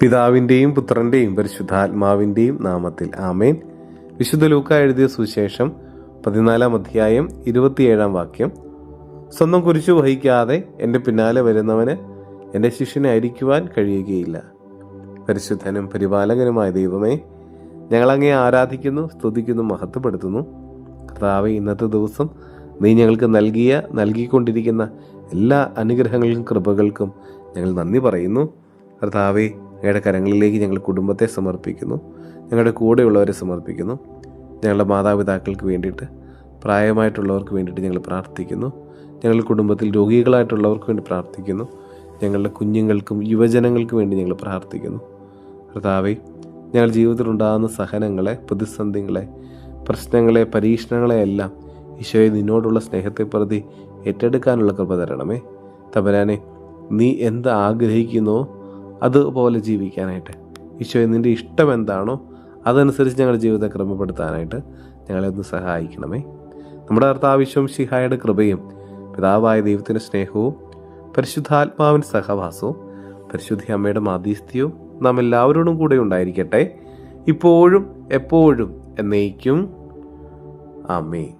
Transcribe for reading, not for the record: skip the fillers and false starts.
പിതാവിൻ്റെയും പുത്രൻ്റെയും പരിശുദ്ധാത്മാവിൻ്റെയും നാമത്തിൽ ആമേൻ. വിശുദ്ധ ലൂക്കാ എഴുതിയ സുവിശേഷം 14 അധ്യായം 27 വാക്യം. സ്വന്തം കുരിശു വഹിക്കാതെ എൻ്റെ പിന്നാലെ വരുന്നവന് എൻ്റെ ശിഷ്യനായിരിക്കുവാൻ കഴിയുകയില്ല. പരിശുദ്ധനും പരിപാലകനുമായ ദൈവമേ, ഞങ്ങളങ്ങേ ആരാധിക്കുന്നു, സ്തുതിക്കുന്നു, മഹത്വപ്പെടുത്തുന്നു. കർത്താവേ, ഇന്നത്തെ ദിവസം നീ ഞങ്ങൾക്ക് നൽകിക്കൊണ്ടിരിക്കുന്ന എല്ലാ അനുഗ്രഹങ്ങൾക്കും കൃപകൾക്കും ഞങ്ങൾ നന്ദി പറയുന്നു. കർത്താവേ, ഞങ്ങളുടെ കരങ്ങളിലേക്ക് ഞങ്ങൾ കുടുംബത്തെ സമർപ്പിക്കുന്നു, ഞങ്ങളുടെ കൂടെയുള്ളവരെ സമർപ്പിക്കുന്നു. ഞങ്ങളുടെ മാതാപിതാക്കൾക്ക് വേണ്ടിയിട്ട്, പ്രായമായിട്ടുള്ളവർക്ക് വേണ്ടിയിട്ട് ഞങ്ങൾ പ്രാർത്ഥിക്കുന്നു. ഞങ്ങളുടെ കുടുംബത്തിൽ രോഗികളായിട്ടുള്ളവർക്ക് വേണ്ടി പ്രാർത്ഥിക്കുന്നു. ഞങ്ങളുടെ കുഞ്ഞുങ്ങൾക്കും യുവജനങ്ങൾക്കും വേണ്ടി ഞങ്ങൾ പ്രാർത്ഥിക്കുന്നു. കർത്താവേ, ഞങ്ങളുടെ ജീവിതത്തിലുണ്ടാകുന്ന സഹനങ്ങളെ, പ്രതിസന്ധികളെ, പ്രശ്നങ്ങളെ, പരീക്ഷണങ്ങളെ എല്ലാം ഈശോയെ നിന്നോടുള്ള സ്നേഹത്തെ പ്രതി ഏറ്റെടുക്കാനുള്ള കൃപ തരണമേ. തമ്പുരാനെ, നീ എന്ത് ആഗ്രഹിക്കുന്നോ അതുപോലെ ജീവിക്കാനായിട്ട്, ഈശോയെ നിൻ്റെ ഇഷ്ടം എന്താണോ അതനുസരിച്ച് ഞങ്ങളുടെ ജീവിതത്തെ ക്രമപ്പെടുത്താനായിട്ട് ഞങ്ങളെ ഒന്ന് സഹായിക്കണമേ. നമ്മുടെ കർത്താവ് മിശിഹായുടെ കൃപയും പിതാവായ ദൈവത്തിൻ്റെ സ്നേഹവും പരിശുദ്ധാത്മാവിൻ്റെ സഹവാസവും പരിശുദ്ധ അമ്മയുടെ മാധ്യസ്ഥ്യവും നാം എല്ലാവരോടും കൂടെ ഉണ്ടായിരിക്കട്ടെ, ഇപ്പോഴും എപ്പോഴും എന്നേക്കും. ആമേൻ.